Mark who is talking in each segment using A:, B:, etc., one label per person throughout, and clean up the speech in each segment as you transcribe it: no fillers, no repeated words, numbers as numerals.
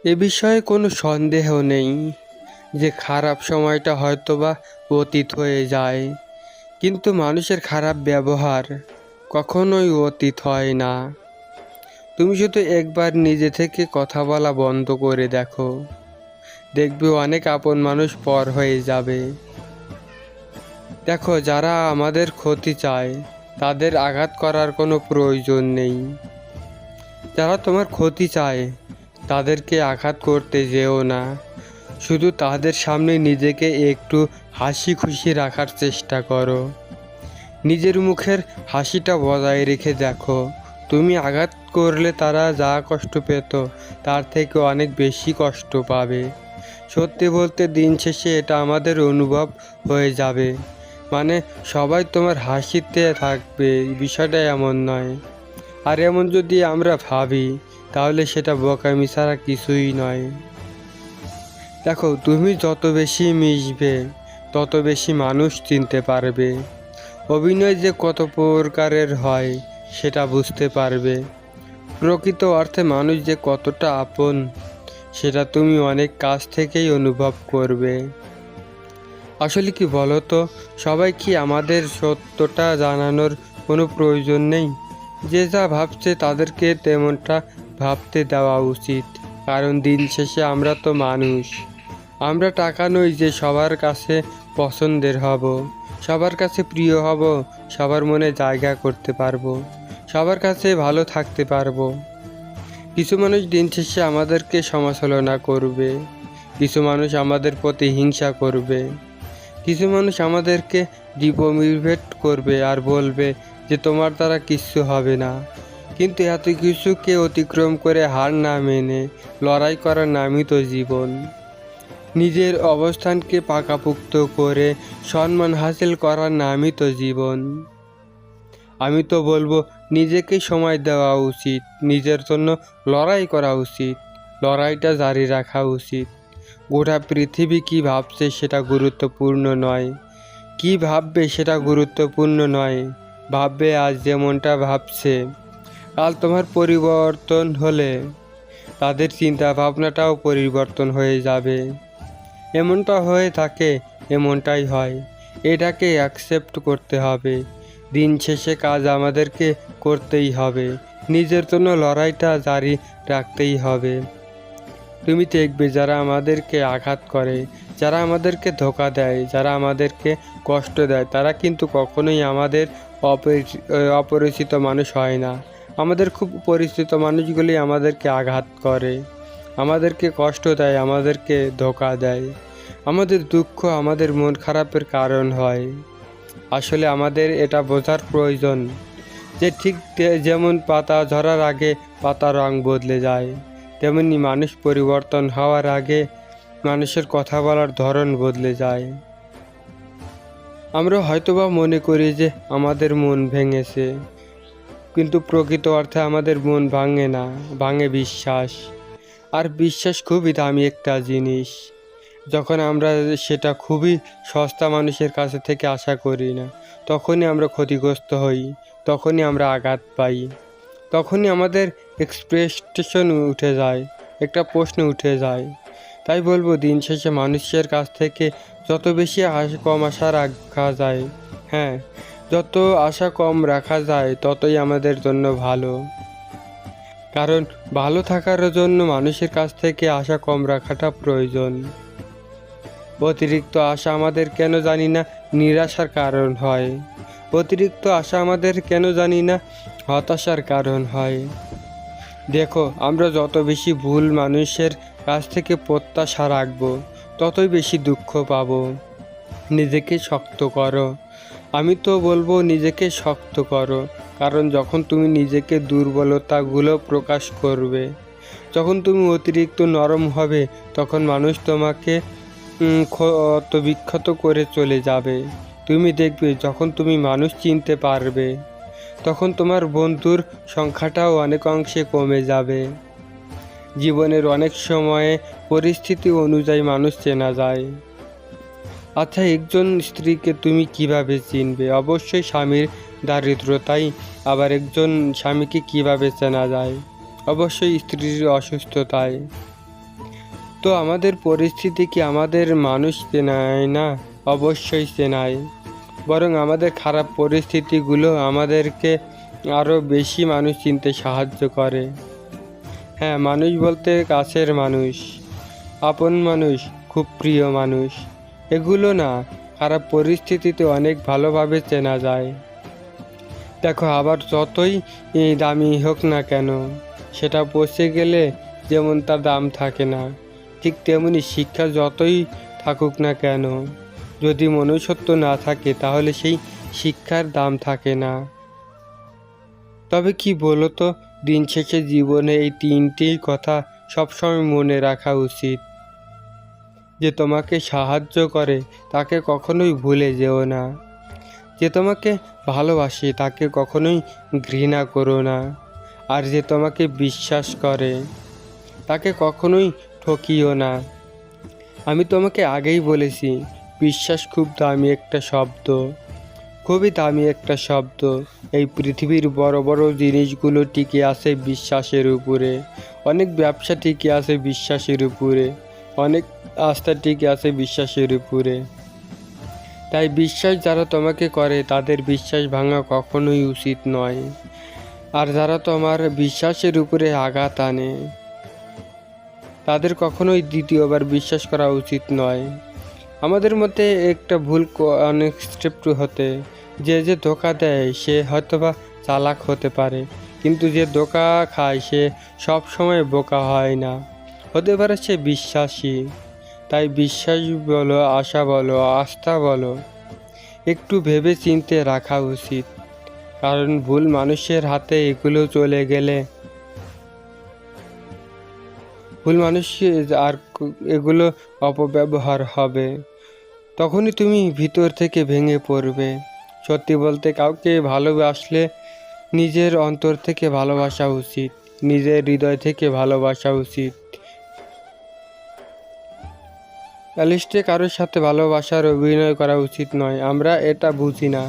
A: এ বিষয়ে কোনো সন্দেহ নেই যে খারাপ সময়টা হয়তোবা অতীত হয়ে যায়, কিন্তু মানুষের খারাপ ব্যবহার কখনোই অতীত হয় না। তুমি শুধু একবার নিজে থেকে কথা বলা বন্ধ করে দেখো, দেখবে অনেক আপন মানুষ পর হয়ে যাবে। দেখো, যারা আমাদের ক্ষতি চায় তাদের আঘাত করার কোনো প্রয়োজন নেই। যারা তোমার ক্ষতি চায় তাদেরকে আঘাত করতে যেও না। শুধু তাদের সামনে নিজেকে একটু হাসি খুশি রাখার চেষ্টা করো। নিজের মুখের হাসিটা বজায় রেখে দেখো, তুমি আঘাত করলে তারা যা কষ্ট পেত তার থেকে অনেক বেশি কষ্ট পাবে। সত্যি বলতে দিন শেষে এটা আমাদের অনুভব হয়ে যাবে, মানে সবাই তোমার হাসিতে থাকবে, বিষয়টা এমন নয়। আর এমন যদি আমরা ভাবি তাহলে সেটা বোকামি ছাড়া কিছুই নয়। দেখো, তুমি যত বেশি মিশবে তত বেশি মানুষ চিনতে পারবে। অভিনয় যে কত প্রকারের হয় সেটা বুঝতে পারবে। প্রকৃত অর্থে মানুষ যে কতটা আপন সেটা তুমি অনেক কাছ থেকেই অনুভব করবে। আসলে কি বলো তো, সবাই কি আমাদের সত্যটা জানানোর কোনো প্রয়োজন নেই? যে যা ভাবছে তাদেরকে তেমনটা ভাবতে দেওয়া উচিত, কারণ দিন শেষে আমরা তো মানুষ। আমরা টাকা নই যে সবার কাছে পছন্দের হব, সবার কাছে প্রিয় হব, সবার মনে জায়গা করতে পারবো, সবার কাছে ভালো থাকতে পারবো। কিছু মানুষ দিন শেষে আমাদেরকে সমালোচনা করবে, কিছু মানুষ আমাদের প্রতি হিংসা করবে, কিছু মানুষ আমাদেরকে ডিমোটিভেট করবে আর বলবে যে তোমার দ্বারা কিচ্ছু হবে না। কিন্তু এত কিছুকে অতিক্রম করে হার না মেনে লড়াই করার নামই তো জীবন। নিজের অবস্থানকে পাকাপোক্ত করে সম্মান হাসিল করার নামই তো জীবন। আমি তো বলবো নিজেকে সময় দেওয়া উচিত, নিজের জন্য লড়াই করা উচিত, লড়াইটা জারি রাখা উচিত। গোটা পৃথিবী কী ভাবছে সেটা গুরুত্বপূর্ণ নয়, কী ভাববে সেটা গুরুত্বপূর্ণ নয়। ভাববে আজ যেমনটা ভাবছে, কাল তোমার পরিবর্তন হলে তাদের চিন্তা ভাবনাটাও পরিবর্তন হয়ে যাবে। এমনটা হয়ে থাকে, এমনটাই হয়, এটাকে অ্যাকসেপ্ট করতে হবে। দিন শেষে কাজ আমাদেরকে করতেই হবে, নিজের জন্য লড়াইটা জারি রাখতেই হবে। তুমি দেখবে যারা আমাদেরকে আঘাত করে, যারা আমাদেরকে ধোঁকা দেয়, যারা আমাদেরকে কষ্ট দেয়, তারা কিন্তু কখনোই আমাদের অপরিচিত মানুষ হয় না। আমাদের খুব পরিচিত মানুষগুলি আমাদেরকে আঘাত করে, আমাদেরকে কষ্ট দেয়, আমাদেরকে ধোঁকা দেয়। আমাদের দুঃখ আমাদের মন খারাপের কারণ হয়। আসলে আমাদের এটা বোঝার প্রয়োজন যে ঠিক যেমন পাতা ঝরার আগে পাতার রং বদলে যায়, তেমনি মানুষ পরিবর্তন হওয়ার আগে মানুষের কথা বলার ধরন বদলে যায়। আমরা হয়তোবা মনে করি যে আমাদের মন ভেঙেছে, কিন্তু প্রকৃত অর্থে আমাদের মন ভাঙে না, ভাঙে বিশ্বাস। আর বিশ্বাস খুবই দামি একটা জিনিস। যখন আমরা সেটা খুবই সস্তা মানুষের কাছে থেকে আশা করি না, তখনই আমরা ক্ষতিগ্রস্ত হই, তখনই আমরা আঘাত পাই, তখনই আমাদের এক্সপেকটেশন উঠে যায়, একটা প্রশ্ন উঠে যায়। তাই বলবো দিন শেষে মানুষের কাছ থেকে যত বেশি কম আশা রাখা যায়, হ্যাঁ, যত আশা কম রাখা যায় ততই আমাদের জন্য ভালো। কারণ ভালো থাকার জন্য মানুষের কাছ থেকে আশা কম রাখাটা প্রয়োজন। অতিরিক্ত আশা আমাদের কেন জানি না নিরাশার কারণ হয়, অতিরিক্ত আশা আমাদের কেন জানি না হতাশার কারণ হয়। দেখো, আমরা যত বেশি ভুল মানুষের কাছ থেকে প্রত্যাশা রাখবো ততই বেশি দুঃখ পাবো। নিজেকে শক্ত করো, আমি তো বলবো নিজেকে শক্ত করো। কারণ যখন তুমি নিজেকে দুর্বলতাগুলো প্রকাশ করবে, যখন তুমি অতিরিক্ত নরম হবে, তখন মানুষ তোমাকে ক্ষত বিক্ষত করে চলে যাবে। তুমি দেখবে যখন তুমি মানুষ চিনতে পারবে, তখন তোমার বন্ধুর সংখ্যাটাও অনেক অংশে কমে যাবে। জীবনের অনেক সময়ে পরিস্থিতি অনুযায়ী মানুষ চেনা যায়। আচ্ছা, একজন স্ত্রীকে তুমি কিভাবে চিনবে? অবশ্যই স্বামীর দারিদ্রতাই। আবার একজন স্বামীকে কিভাবে চেনা যায়? অবশ্যই স্ত্রীর অসুস্থতায়। তো আমাদের পরিস্থিতি কি আমাদের মানুষ চেনায় না? অবশ্যই চেনায়। বরং আমাদের খারাপ পরিস্থিতিগুলো আমাদেরকে আরও বেশি মানুষ চিনতে সাহায্য করে। হ্যাঁ, মানুষ বলতে কাছের মানুষ, আপন মানুষ, খুব প্রিয় মানুষ, এগুলো না, খারাপ পরিস্থিতিতে অনেক ভালোভাবে চেনা যায়। দেখো, আবার যতই দামি হোক না কেন, সেটা পচে গেলে যেমন তার দাম থাকে না, ঠিক তেমনি শিক্ষা যতই থাকুক না কেন, যদি মনুষ্যত্ব না থাকে তাহলে সেই শিক্ষার দাম থাকে না। তবে কি বলো তো, দিন শেষে জীবনে এই তিনটি কথা সবসময় মনে রাখা উচিত। যে তোমাকে সাহায্য করে তাকে কখনোই ভুলে যেও না। যে তোমাকে ভালোবাসে তাকে কখনোই ঘৃণা করো না। আর যে তোমাকে বিশ্বাস করে তাকে কখনোই ঠকিও না। আমি তোমাকে আগেই বলেছি, বিশ্বাস খুব দামি একটা শব্দ, খুবই দামি একটা শব্দ। এই পৃথিবীর বড় বড় জিনিসগুলো টিকে আছে বিশ্বাসের উপরে, অনেক ব্যবসা টিকে আছে বিশ্বাসের উপরে, অনেক আস্থা টিকে আছে বিশ্বাসের উপরে। তাই বিশ্বাস যারা তোমাকে করে তাদের বিশ্বাস ভাঙা কখনোই উচিত নয়। আর যারা তোমার বিশ্বাসের উপরে আঘাত আনে তাদের কখনোই দ্বিতীয়বার বিশ্বাস করা উচিত নয়। আমাদের মধ্যে একটা ভুল অনেক স্টেপ হতে, যে ধোকা দেয় সে হয়তোবা চালাক হতে পারে, কিন্তু যে ধোকা খায় সে সব সময় বোকা হয় না, হতে পারে সে বিশ্বাসী। তাই বিশ্বাস বলো, আশা বলো, আস্থা বলো, একটু ভেবে চিন্তে রাখা উচিত। কারণ ভুল মানুষের হাতে এগুলো চলে গেলে, ভুল মানুষ আর এগুলো অপব্যবহার হবে, তখনই তুমি ভিতর থেকে ভেঙে পড়বে। সত্যি বলতে, কাউকে ভালোবাসলে নিজের অন্তর থেকে ভালোবাসা উচিত, নিজের হৃদয় থেকে ভালোবাসা উচিত। অ্যালিস্টে কারোর সাথে ভালোবাসার অভিনয় করা উচিত নয়। আমরা এটা বুঝি না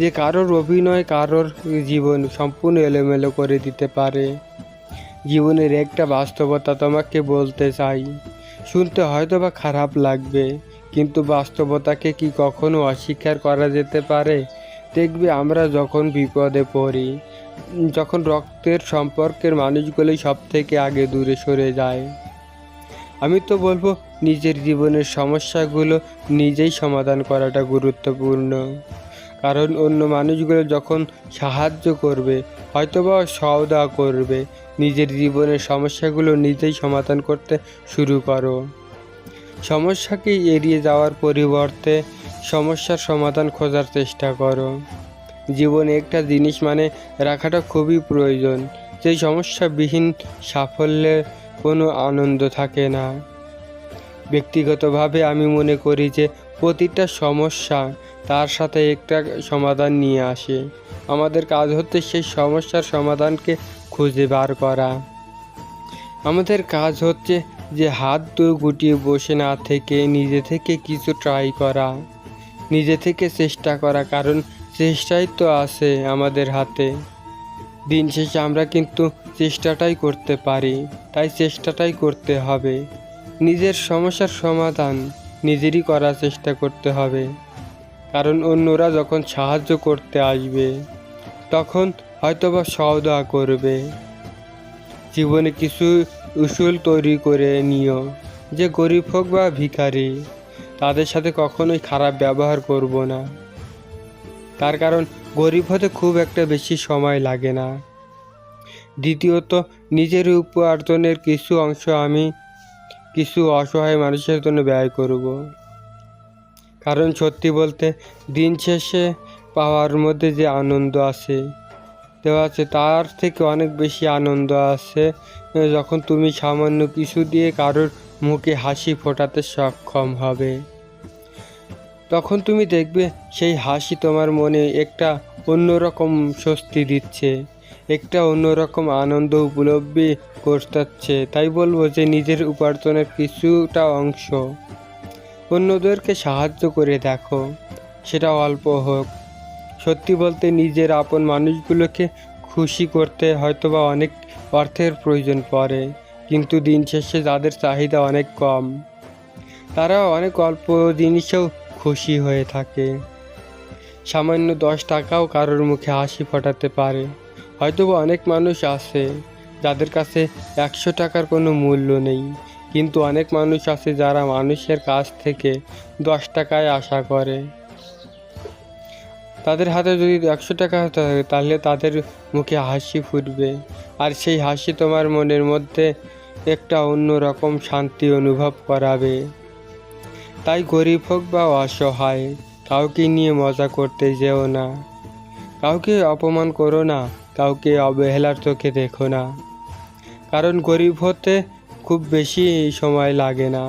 A: যে কারোর অভিনয় কারোর জীবন সম্পূর্ণ এলোমেলো করে দিতে পারে। জীবনের একটা বাস্তবতা তোমাকে বলতে চাই, শুনতে হয়তো বা খারাপ লাগবে, কিন্তু বাস্তবতাকে কি কখনো অস্বীকার করা যেতে পারে? দেখবে, আমরা যখন বিপদে পড়ি, যখন রক্তের সম্পর্কের মানুষগুলোই সব থেকে আগে দূরে সরে যায়। আমি তো বলবো, নিজের জীবনের সমস্যাগুলো নিজেই সমাধান করাটা গুরুত্বপূর্ণ। কারণ অন্য মানুষগুলো যখন সাহায্য করবে, হয়তোবা সওদা করবে, নিজের জীবনের সমস্যাগুলো নিজেই সমাধান করতে শুরু করো। সমস্যাকে এড়িয়ে যাওয়ার পরিবর্তে সমস্যার সমাধান খোঁজার চেষ্টা করো। জীবনে একটা জিনিস মানে রাখাটা খুবই প্রয়োজন, যেই সমস্যাবিহীন সাফল্যে কোনো আনন্দ থাকে না। ব্যক্তিগতভাবে আমি মনে করি যে প্রতিটা সমস্যা তার সাথে একটা সমাধান নিয়ে আসে। আমাদের কাজ হচ্ছে সেই সমস্যার সমাধানকে খুঁজে বার করা। আমাদের কাজ হচ্ছে যে হাত গুটিয়ে বসে না থেকে নিজে থেকে কিছু ট্রাই করা, নিজে থেকে চেষ্টা করা, কারণ চেষ্টাই তো আছে আমাদের হাতে। দিন শেষে আমরা কিন্তু চেষ্টাটাই করতে পারি, তাই চেষ্টাটাই করতে হবে। নিজের সমস্যার সমাধান নিজেরই করার চেষ্টা করতে হবে। কারণ অন্যরা যখন সাহায্য করতে আসবে তখন হয়তোবা সওদা করবে। জীবনে কিছু উসুল তৈরি করে নিও, যে গরিব হোক বা ভিখারি, তাদের সাথে কখনোই খারাপ ব্যবহার করব না। তার কারণ গরিব হতে খুব একটা বেশি সময় লাগে না। দ্বিতীয়ত, নিজের উপার্জনের কিছু অংশ আমি কিছু অসহায় মানুষের জন্য ব্যয় করব। কারণ সত্যি বলতে, দিন শেষে পাওয়ার মধ্যে যে আনন্দ আছে, দেওয়া আছে, তার থেকে অনেক বেশি আনন্দ আছে যখন তুমি সামান্য কিছু দিয়ে কারোর মুখে হাসি ফোটাতে সক্ষম হবে। তখন তুমি দেখবে সেই হাসি তোমার মনে একটা অন্যরকম স্বস্তি দিচ্ছে, একটা অন্যরকম আনন্দ উপলব্ধি করতে। তাই বলবো যে নিজের উপার্জনের কিছুটা অংশ অন্যদেরকে সাহায্য করে দেখো, সেটা অল্প হোক। সত্যি বলতে, নিজের আপন মানুষগুলোকে খুশি করতে হয়তোবা অনেক অর্থের প্রয়োজন পড়ে, কিন্তু দিন শেষে যাদের চাহিদা অনেক কম, তারা অনেক অল্প জিনিসেও খুশি হয়ে থাকে। সামান্য 10 টাকাও কারোর মুখে হাসি ফোটাতে পারে। হয়তো অনেক মানুষ আছে যাদের কাছে 100 টাকার কোনো মূল্য নেই, কিন্তু অনেক মানুষ আছে যারা মানুষের কাছ থেকে 10 টাকায় আশা করে। তাদের হাতে যদি 100 টাকা থাকে তাহলে তাদের মুখে হাসি ফুটবে, আর সেই হাসি তোমার মনের মধ্যে একটা অন্যরকম শান্তি অনুভব করাবে। তাই গরিব হোক বা অসহায়, কাউকে নিয়ে মজা করতে যেও না, কাউকে অপমান করো না, কাউকে অবহেলার চোখে দেখো না। কারণ গরিব হতে খুব বেশি সময় লাগে না।